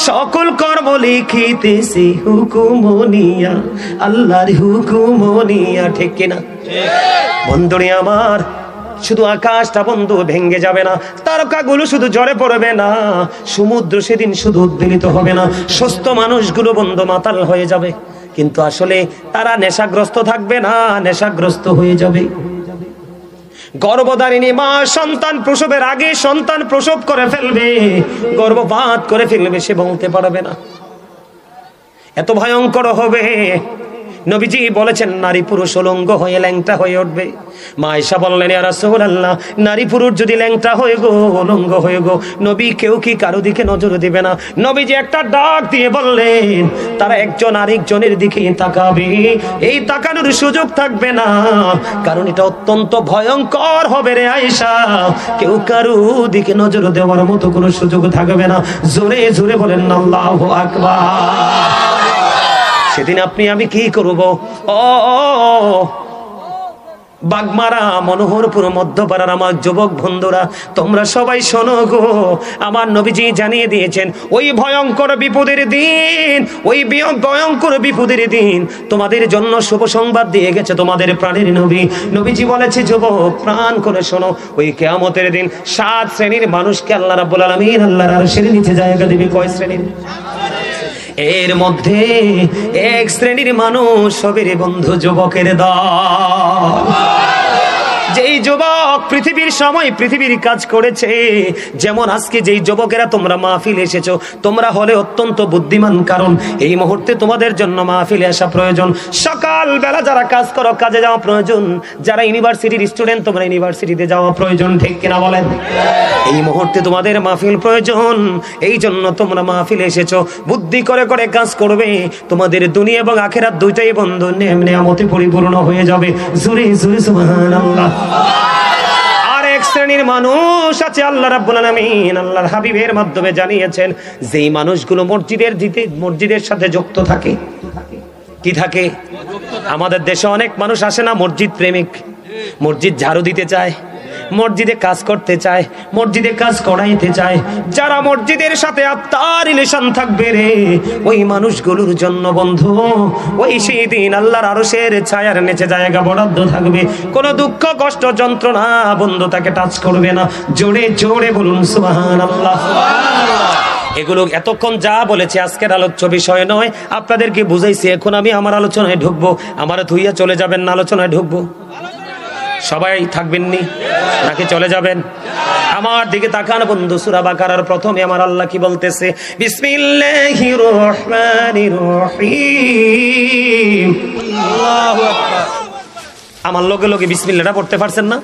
সকল কর্ম লিখিতেছি হুকুম নিয়া, আল্লাহর হুকুম নিয়া। ঠিক কিনা বন্ধুরে আমার? শুধু আকাশটা বন্ধু ভেঙে যাবে না, তারকাগুলো শুধু ঝরে পড়বে না, সমুদ্র সেদিন শুধু উদ্বেলিত হবে না, সুস্থ মানুষগুলো বন্ধু মাতাল হয়ে যাবে, কিন্তু আসলে তারা নেশাগ্রস্ত থাকবে না, নেশাগ্রস্ত হয়ে যাবে। গর্ভধারিণী মা সন্তান প্রসবের আগে সন্তান প্রসব করে ফেলবে, গর্ভপাত করে ফেলবে, সে বলতে পারবে না, এত ভয়ঙ্কর হবে। নবীজি বলেছেন নারী পুরুষ উলঙ্গ হয়ে ল্যাংটা হয়ে উঠবে। মা আয়েশা বললেন, ইয়া রাসূলুল্লাহ, নারী পুরুষ যদি ল্যাংটা হয়ে গো, উলঙ্গ হয়ে গো, নবী কেউ কি কারো দিকে নজর দিবে না? নবীজি একটা ডাক দিয়ে বললেন, তারা একজন আরেকজনের দিকে তাকাবে, এই তাকানোর সুযোগ থাকবে না, কারণ এটা অত্যন্ত ভয়ঙ্কর হবে রে আয়েশা, কেউ কারো দিকে নজর দেওয়ার মতো কোনো সুযোগ থাকবে না। জোরে জোরে বলেন আল্লাহু আকবার। সেদিন আপনি আমি কি করব? ও বাগমারা, মনোহরপুর, মধ্যপাড়ার আমার যুবক বন্ধুরা, তোমরা সবাই শোনো গো, আমার নবীজি জানিয়ে দিয়েছেন ওই ভয়ঙ্কর বিপদের দিন, ওই ভয়ঙ্কর বিপদের দিন তোমাদের জন্য শুভ সংবাদ দিয়ে গেছে তোমাদের প্রাণের নবী। নবীজি বলেছে, যুবক প্রাণ করে শোনো, ওই কিয়ামতের দিন 7 শ্রেণীর মানুষকে আল্লাহ রাব্বুল আলামিন আল্লাহর আরশের নিচে জায়গা দিবে। কয় শ্রেণীর? এর মধ্যে এক শ্রেণীর মানুষ হবে রে বন্ধু, যুবকের দল। যেই যুবক পৃথিবীর সময় পৃথিবীর কাজ করেছে, যেমন আজকে যেই যুবকেরা তোমরা মাহফিলে এসেছো, তোমরা হলে অত্যন্ত বুদ্ধিমান, কারণ এই মুহূর্তে তোমাদের জন্য মাহফিলে আসা প্রয়োজন। সকাল বেলা যারা কাজ করো, কাজে যাওয়া প্রয়োজন, যারা ইউনিভার্সিটির স্টুডেন্ট তোমরা ইউনিভার্সিটিতে যাওয়া প্রয়োজন। ঠিক কিনা বলেন? এই মুহূর্তে তোমাদের মাহফিল প্রয়োজন, এই জন্য তোমরা মাহফিলে এসেছো। বুদ্ধি করে করে কাজ করবে, তোমাদের দুনিয়া এবং আখিরাত দুইটাই বন্ধু নিয়ামতে পরিপূর্ণ হয়ে যাবে। জোরে জোরে সুবহানাল্লাহ। আর এক শ্রেণীর মানুষ আছে আল্লাহ রাব্বুল আলামিন আল্লাহর হাবিবের মাধ্যমে জানিয়েছেন, যেই মানুষগুলো মসজিদের সাথে যুক্ত থাকে। কি থাকে? আমাদের দেশে অনেক মানুষ আসে না মসজিদ প্রেমিক, মসজিদ ঝাড়ু দিতে চায়, মসজিদে কাজ করতে চায়, মসজিদে কাজ করাইতে চায়। যারা মসজিদের সাথে আত্মার রিলেশন থাকবে রে, ওই মানুষগুলোর জন্য বন্ধু ওই সেই দিন আল্লাহর আরশের ছায়ার নিচে জায়গা বরাদ্দ থাকবে। কোনো দুঃখ কষ্ট যন্ত্রণা বন্ধু তাকে টাচ করবে না। জোরে জোরে বলুন সুবহানাল্লাহ। এগুলো এতক্ষণ যা বলেছে আজকের আলোচ্য বিষয় নয়, আপনাদেরকে বুঝাইছি। এখন আমি আমার আলোচনায় ঢুকবো, আমার ধুইয়া চলে যাবেন না আলোচনায় ঢুকবো? সবাই থাকবেননি নাকি চলে যাবেন? আমার দিকে তাকান বন্ধু। সূরা বাকারার প্রথমে আমার আল্লাহ কি বলতেছে? বিসমিল্লাহির রহমানির রহিম। আল্লাহু আকবার। আমার লগে লগে বিসমিল্লাহটা পড়তে পারছেন না?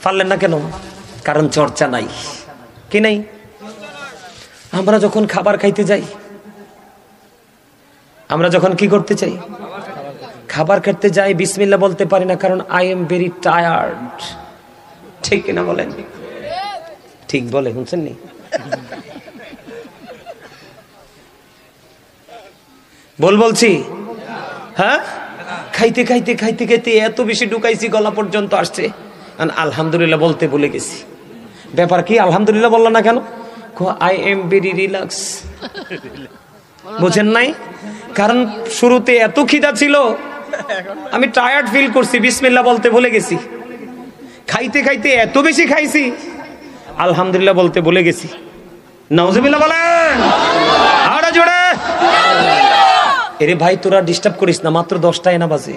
পারলেন না কেন? কারণ চর্চা নাই। কি নাই? আমরা যখন খাবার খাইতে যাই, আমরা যখন কি করতে চাই, খাবার খেতে যাই, বিসমিল্লাহ বলতে পারি না, কারণ আই এম ভেরি টায়ার্ড। ঠিক কিনা বলেন? ঠিক বলে, শুনছেন নি? বলছি হ্যাঁ, খাইতে খাইতে খাইতে খাইতে এত বেশি ঢুকাইছি গলা পর্যন্ত আসছে, আলহামদুলিল্লাহ বলতে ভুলে গেছি। ব্যাপার কি? আলহামদুলিল্লাহ বললো না কেন? I am very relax. বুঝেন নাই? কারণ শুরুতে এত খিদা ছিল, আমি টায়ার্ড ফিল করছি, বিসমিল্লাহ বলতে ভুলে গেছি। খাইতে খাইতে এত বেশি খাইছি, আলহামদুলিল্লাহ বলতে ভুলে গেছি। নাউজুবিল্লাহ বলেন আরে জোরে। এরে ভাই তোরা ডিস্টার্ব করিস না, মাত্র 10টা না বাজে।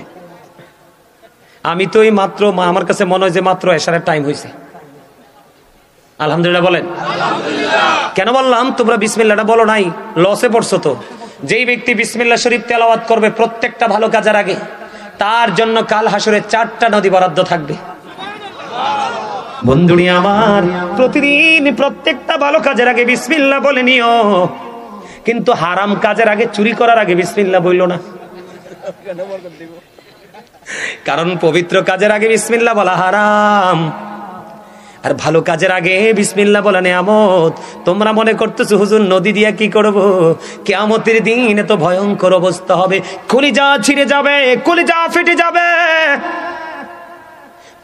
আমি তো এই মাত্র, আমার কাছে মনে হয় যে মাত্র এশারের টাইম হয়েছে। আলহামদুলিল্লাহ বলেন। কেন বললাম তোমরা বিসমিল্লাহটা বলো নাই? লসে পড়ছো তো। যেই ব্যক্তি বিসমিল্লাহ শরীফ তেলাওয়াত করবে প্রত্যেকটা ভালো কাজের আগে, তার জন্য কাল হাসরে 4টা নদী বরাদ্দ থাকবে। বন্ধুরি আমার, প্রতিদিন প্রত্যেকটা ভালো কাজের আগে বিসমিল্লাহ বলে নিও, কিন্তু হারাম কাজের আগে, চুরি করার আগে বিসমিল্লাহ বললো না। কারণ পবিত্র কাজের আগে বিসমিল্লাহ বলা হারাম, আর ভালো কাজের আগে বিসমিল্লাহ বলা নিয়ামত। তোমরা মনে করতেছো হুজুর নদী দিয়া কি করব? কিয়ামতের দিন এত ভয়ঙ্কর অবস্থা হবে, কলিজা ছিঁড়ে যাবে, কলিজা ফেটে যাবে।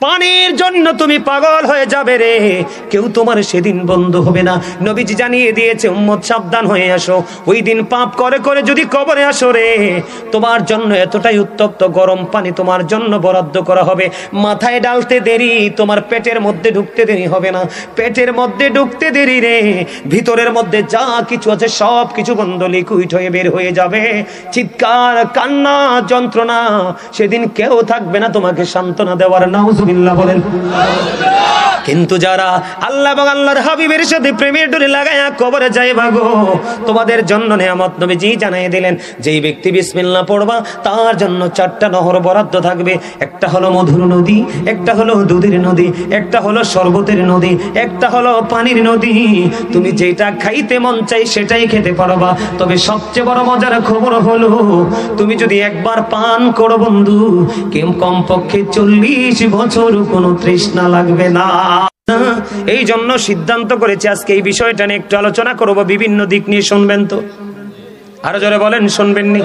পানির জন্য তুমি পাগল হয়ে যাবে রে, কেউ তোমার সেদিন বন্ধু হবে না। নবীজি জানিয়ে দিয়েছে উম্মত সাবধান হয়ে আসো, ওই দিন পাপ করে করে যদি কবরে আসো রে, তোমার জন্য এতটাই উত্তপ্ত গরম পানি তোমার জন্য বরাদ্দ করা হবে, মাথায় ডালতে দেরি, তোমার পেটের মধ্যে ঢুকতে দেরি হবে না। পেটের মধ্যে ঢুকতে দেরি রে, ভিতরের মধ্যে যা কিছু আছে সব কিছু বন্ধ লিকুইড হয়ে বের হয়ে যাবে। চিৎকার, কান্না, যন্ত্রণা, সেদিন কেউ থাকবে না তোমাকে সান্ত্বনা দেওয়ার। নাউজুবিল্লাহ বলেন। কিন্তু যারা আল্লাহ এবং আল্লাহর হাবিবের সাথে প্রেমের ডোরে লাগায়া কবরে যায় ভাগো, তোমাদের জন্য নিয়ামত নবীজি জানিয়ে দিলেন, যেই ব্যক্তি বিসমিল্লাহ পড়বা তার জন্য 4টা নহর বরাদ্দ থাকবে। একটা হলো মধুর নদী, একটা হলো দুধের নদী, একটা হলো শরবতের নদী, একটা হলো পানির নদী। তুমি যেটা খাইতে মন চাই সেটাই খেতে পারবা। তবে সবচেয়ে বড় মজার খবর হলো, তুমি যদি একবার পান করো বন্ধু, কমপক্ষে 40 বছর কোনো তৃষ্ণা লাগবে না। এই জন্য সিদ্ধান্ত করেছি আজকে এই বিষয়টা নিয়ে একটু আলোচনা করবো, বিভিন্ন দিক নিয়ে। শুনবেন তো? আরো জোরে বলেন, শুনবেন নি?